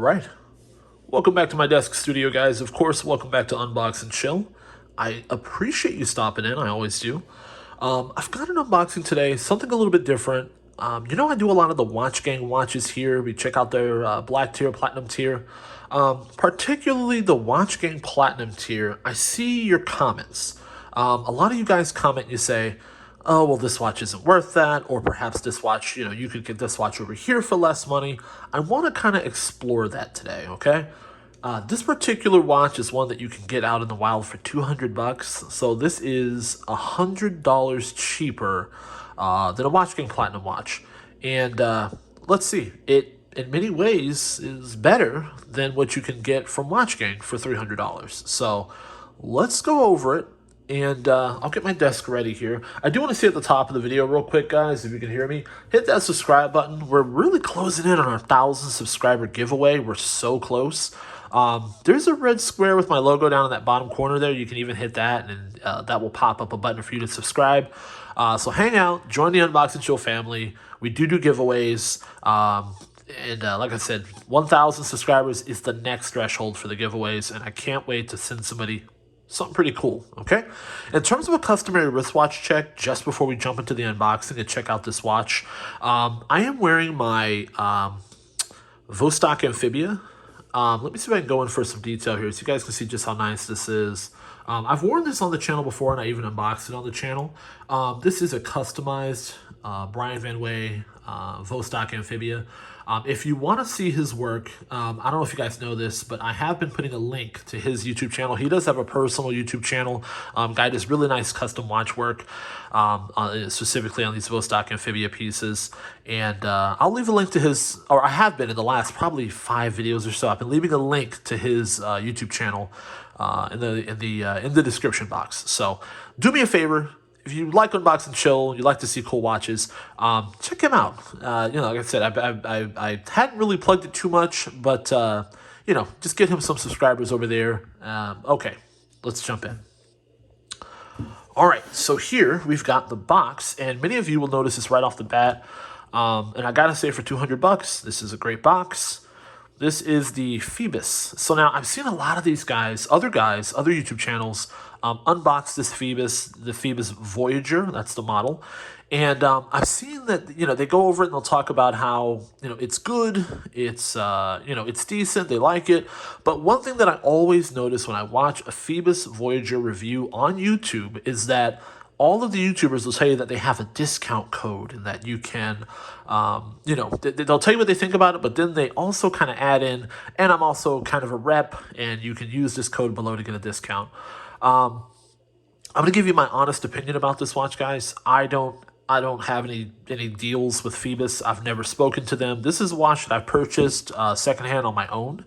right. Welcome back to my desk studio, guys. Of course, welcome back to Unbox and Chill. I appreciate you stopping in. I always do. I've got an unboxing today, something a little bit different. I do a lot of the Watch Gang watches here. We check out their black tier, platinum tier. Particularly the Watch Gang platinum tier. I see your comments. A lot of you guys comment and you say, oh, well, this watch isn't worth that, or perhaps this watch, you could get this watch over here for less money. I want to kind of explore that today, okay? This particular watch is one that you can get out in the wild for $200, so this is $100 cheaper than a Watch Gang Platinum watch. And let's see, it in many ways is better than what you can get from Watch Gang for $300. So let's go over it. And I'll get my desk ready here. I do want to see at the top of the video real quick, guys, if you can hear me, hit that subscribe button. We're really closing in on our 1,000 subscriber giveaway. We're so close. There's a red square with my logo down in that bottom corner there. You can even hit that, and that will pop up a button for you to subscribe. So hang out, join the Unbox and Chill family. We do giveaways. Like I said, 1,000 subscribers is the next threshold for the giveaways, and I can't wait to send somebody something pretty cool, okay? In terms of a customary wristwatch check, just before we jump into the unboxing and check out this watch, I am wearing my Vostok Amphibia. Let me see if I can go in for some detail here so you guys can see just how nice this is. I've worn this on the channel before, and I even unboxed it on the channel. This is a customized Brian Van Way Vostok Amphibia. If you want to see his work, I don't know if you guys know this, but I have been putting a link to his YouTube channel. He does have a personal YouTube channel. Guy does really nice custom watch work, specifically on these Vostok Amphibia pieces. And I'll leave a link to his, or I have been in the last probably 5 videos or so. I've been leaving a link to his YouTube channel in the description box. So do me a favor. If you like Unbox and Chill, you like to see cool watches, check him out. Like I said, I hadn't really plugged it too much, but, just get him some subscribers over there. Okay, let's jump in. All right, so here we've got the box, and many of you will notice this right off the bat. And I gotta say, for $200, this is a great box. This is the Phoebus. So now I've seen a lot of these guys, other YouTube channels, unbox this Phoebus, the Phoebus Voyager. That's the model. And I've seen that, they go over it and they'll talk about how, it's good, it's decent, they like it. But one thing that I always notice when I watch a Phoebus Voyager review on YouTube is that all of the YouTubers will tell you that they have a discount code and that you can, they'll tell you what they think about it, but then they also kind of add in, and I'm also kind of a rep, and you can use this code below to get a discount. I'm going to give you my honest opinion about this watch, guys. I don't have any deals with Phoebus. I've never spoken to them. This is a watch that I purchased secondhand on my own.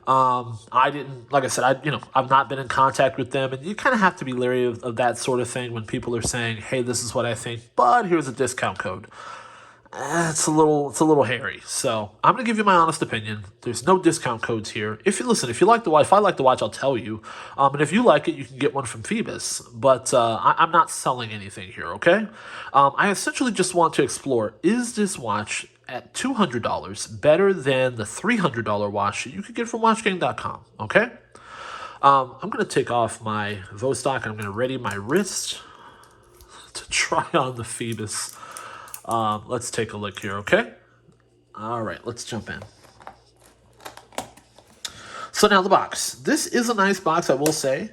I didn't, like I said, I've not been in contact with them, and you kind of have to be leery of that sort of thing when people are saying, hey, this is what I think, but here's a discount code. It's a little hairy. So I'm going to give you my honest opinion. There's no discount codes here. If you like the watch, if I like the watch, I'll tell you. And if you like it, you can get one from Phoebus. But I'm not selling anything here, okay? I essentially just want to explore, is this watch at $200 better than the $300 watch that you could get from WatchGang.com, okay? I'm going to take off my Vostok, and I'm going to ready my wrist to try on the Phoebus. Let's take a look here, okay? All right, let's jump in. So now the box. This is a nice box, I will say.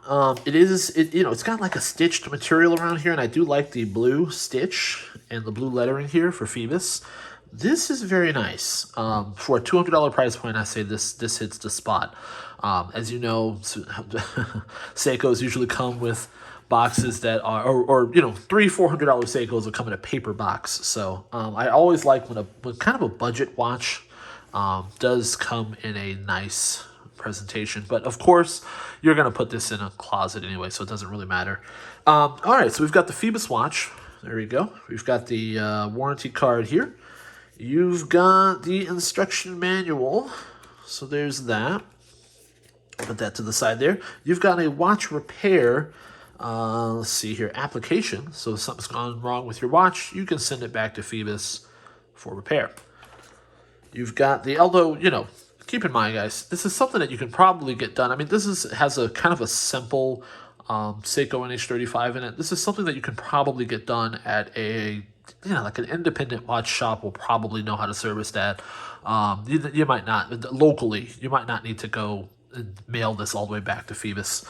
It's got like a stitched material around here, and I do like the blue stitch and the blue lettering here for Phoebus. This is very nice. For a $200 price point, I say this hits the spot. As you know, Seikos usually come with boxes that are, or $300-400 Seikos will come in a paper box. So I always like when kind of a budget watch does come in a nice presentation. But of course, you're going to put this in a closet anyway, so it doesn't really matter. All right, so we've got the Phoebus watch. There we go. We've got the warranty card here. You've got the instruction manual. So there's that. Put that to the side there. You've got a watch repair, let's see here, application. So if something's gone wrong with your watch, you can send it back to Phoebus for repair. You've got the, although, keep in mind, guys, this is something that you can probably get done. I mean, has a kind of a simple Seiko NH35 in it. This is something that you can probably get done at like an independent watch shop will probably know how to service that. You might not, locally, you might not need to go and mail this all the way back to Phoebus.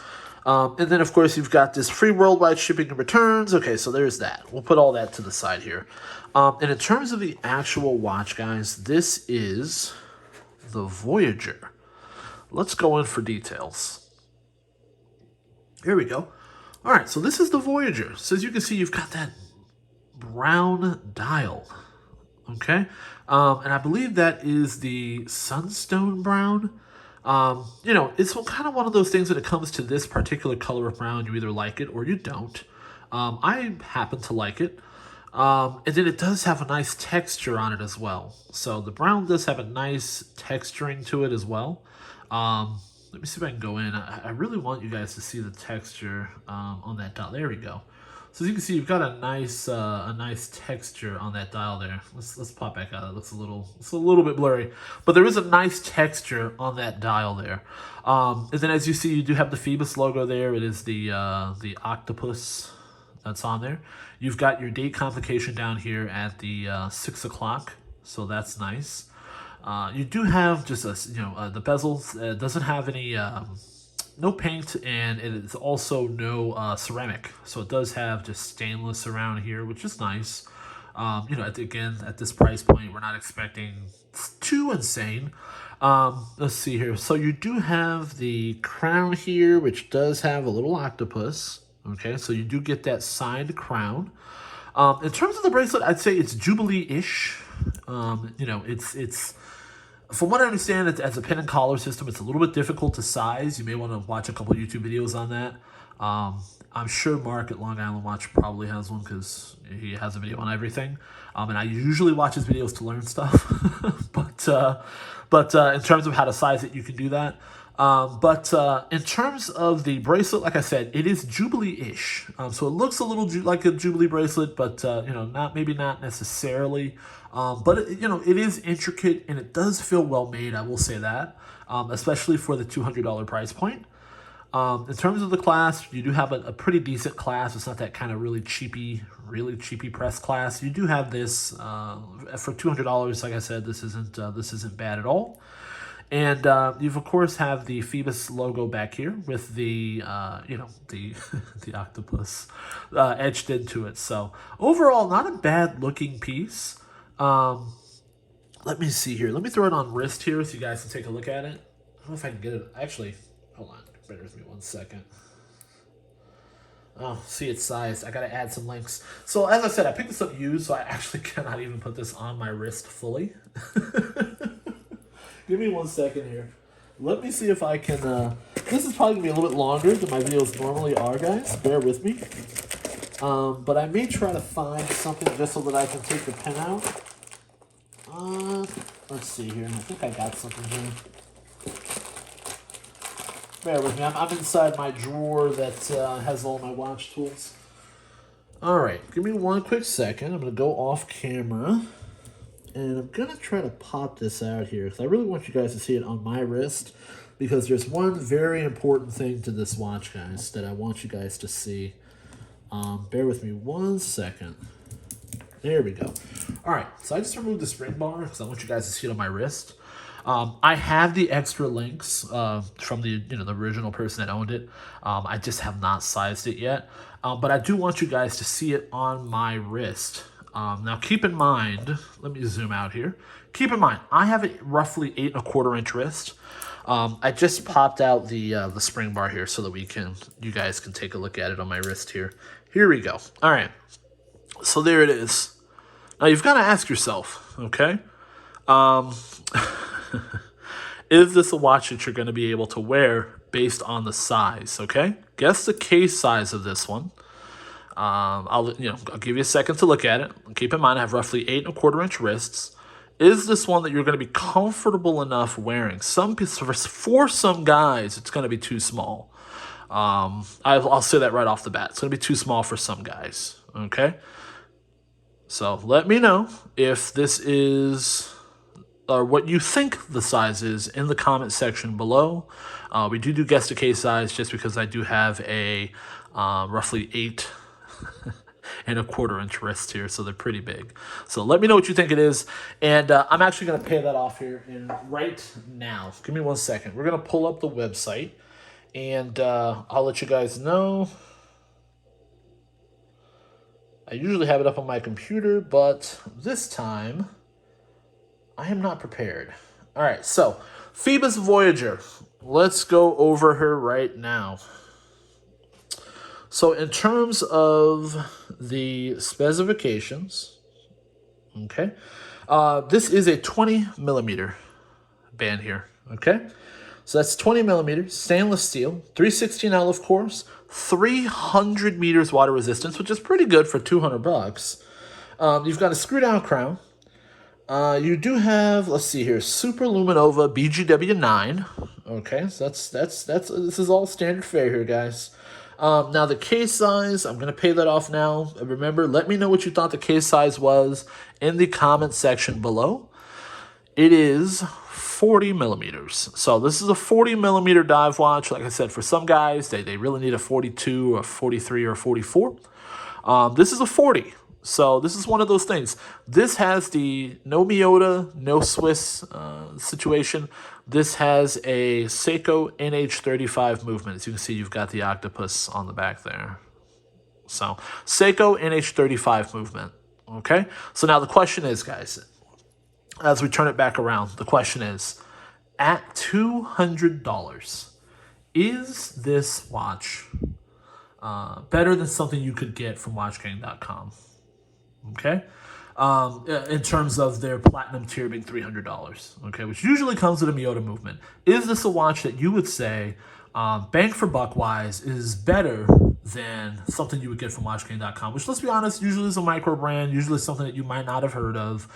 And then, of course, you've got this free worldwide shipping and returns. Okay, so there's that. We'll put all that to the side here. And in terms of the actual watch, guys, this is the Voyager. Let's go in for details. Here we go. All right, so this is the Voyager. So as you can see, you've got that brown dial. Okay, and I believe that is the Sunstone brown. It's kind of one of those things when it comes to this particular color of brown, you either like it or you don't. I happen to like it. And then it does have a nice texture on it as well. So the brown does have a nice texturing to it as well. Let me see if I can go in. I really want you guys to see the texture on that dial. There we go. So as you can see, you've got a nice texture on that dial there. Let's pop back out. It looks a little bit blurry, but there is a nice texture on that dial there. And then as you see, you do have the Phoebus logo there. It is the octopus that's on there. You've got your date complication down here at the 6 o'clock, so that's nice. You do have just the bezels. Doesn't have any no paint, and it is also no ceramic. So it does have just stainless around here, which is nice. Again, at this price point, we're not expecting too insane. Let's see here. So you do have the crown here, which does have a little octopus. Okay, so you do get that signed crown. In terms of the bracelet, I'd say it's Jubilee-ish. It's from what I understand, as a pin and collar system, it's a little bit difficult to size. You may want to watch a couple YouTube videos on that. I'm sure Mark at Long Island Watch probably has one because he has a video on everything. And I usually watch his videos to learn stuff. but in terms of how to size it, you can do that. But in terms of the bracelet, like I said, it is Jubilee-ish. So it looks a little like a Jubilee bracelet, but not necessarily. But it is intricate and it does feel well made. I will say that, especially for the $200 price point. In terms of the clasp, you do have a pretty decent clasp. It's not that kind of really cheapy press clasp. You do have this for $200. Like I said, this isn't bad at all. And you've of course have the Phoebus logo back here with the the octopus etched into it. So overall, not a bad looking piece. Let me see here. Let me throw it on wrist here so you guys can take a look at it. I don't know if I can get it. Actually, hold on. Bear with me 1 second. Oh, see, it's sized. I gotta add some links. So as I said, I picked this up used, so I actually cannot even put this on my wrist fully. Give me 1 second here. Let me see if I can, this is probably gonna be a little bit longer than my videos normally are, guys. Bear with me. But I may try to find something just so that I can take the pen out. Let's see here. I think I got something here. Bear with me. I'm inside my drawer that has all my watch tools. All right. Give me 1 quick second. I'm going to go off camera. And I'm going to try to pop this out here because I really want you guys to see it on my wrist, because there's one very important thing to this watch, guys, that I want you guys to see. Bear with me 1 second. There we go. All right, so I just removed the spring bar because I want you guys to see it on my wrist. I have the extra links from the original person that owned it. I just have not sized it yet, but I do want you guys to see it on my wrist. Now keep in mind, let me zoom out here. Keep in mind, I have a roughly 8 1/4 inch wrist. I just popped out the spring bar here so that you guys can take a look at it on my wrist here. Here we go. All right, so there it is. Now you've got to ask yourself, okay, is this a watch that you're going to be able to wear based on the size? Okay, guess the case size of this one. I'll give you a second to look at it. Keep in mind, I have roughly 8 1/4 inch wrists. Is this one that you're going to be comfortable enough wearing? For some guys, it's going to be too small. I'll say that right off the bat. It's going to be too small for some guys. Okay. So let me know if this is or what you think the size is in the comment section below. We do guess the case size just because I do have a roughly 8 and a quarter inch wrist here, so they're pretty big. So let me know what you think it is, and I'm actually going to pay that off here right now. Give me 1 second. We're going to pull up the website, and I'll let you guys know. I usually have it up on my computer, but this time I am not prepared. All right, so Phoebus Voyager. Let's go over her right now. So in terms of the specifications, okay, this is a 20 millimeter band here, okay? So that's 20 millimeters, stainless steel, 316L of course, 300 meters water resistance, which is pretty good for 200 bucks. You've got a screw down crown. You do have, let's see here, Super Luminova BGW9. Okay, so that's this is all standard fare here, guys. Now the case size, I'm gonna pay that off now. Remember, let me know what you thought the case size was in the comment section below. It is 40 millimeters. So this is a 40 millimeter dive watch. Like I said, for some guys, they really need a 42 or 43 or 44. This is a 40. So this is one of those things. This has the no Miyota, no Swiss situation. This has a Seiko NH35 movement. As you can see, you've got the octopus on the back there. So Seiko NH35 movement. Okay. So now the question is, guys, as we turn it back around, the question is, at $200, is this watch better than something you could get from WatchGang.com? Okay, in terms of their platinum tier being $300, okay, which usually comes with a Miyota movement. Is this a watch that you would say, bang for buck wise, is better than something you would get from WatchGang.com? Which, let's be honest, usually is a micro brand, usually something that you might not have heard of.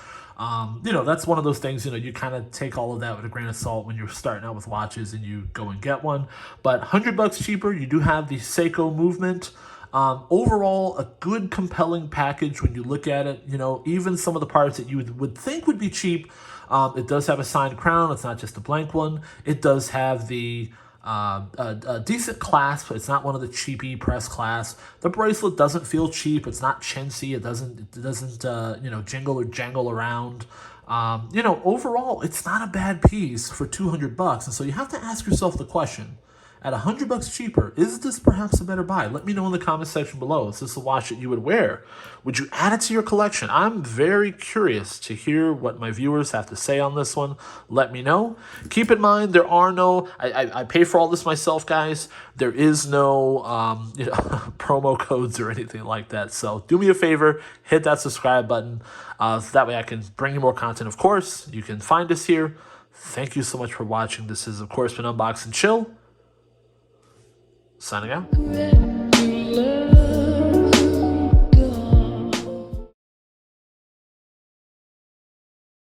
You know, that's one of those things, you know, you kind of take all of that with a grain of salt when you're starting out with watches and you go and get one. But $100 cheaper, you do have the Seiko movement. Overall, a good, compelling package when you look at it. You know, even some of the parts that you would think would be cheap, it does have a signed crown. It's not just a blank one. It does have the a decent clasp. It's not one of the cheapy press clasps. The bracelet doesn't feel cheap. It's not chintzy. It doesn't you know, jingle or jangle around. You know, overall, it's not a bad piece for $200. And so you have to ask yourself the question, at $100 cheaper, is this perhaps a better buy? Let me know in the comment section below. Is this a watch that you would wear? Would you add it to your collection? I'm very curious to hear what my viewers have to say on this one. Let me know. Keep in mind, there are no, I pay for all this myself, guys. There is no you know, promo codes or anything like that. So do me a favor, hit that subscribe button. So that way I can bring you more content. Of course, you can find us here. Thank you so much for watching. This has, of course, been Unbox and Chill. Signing out.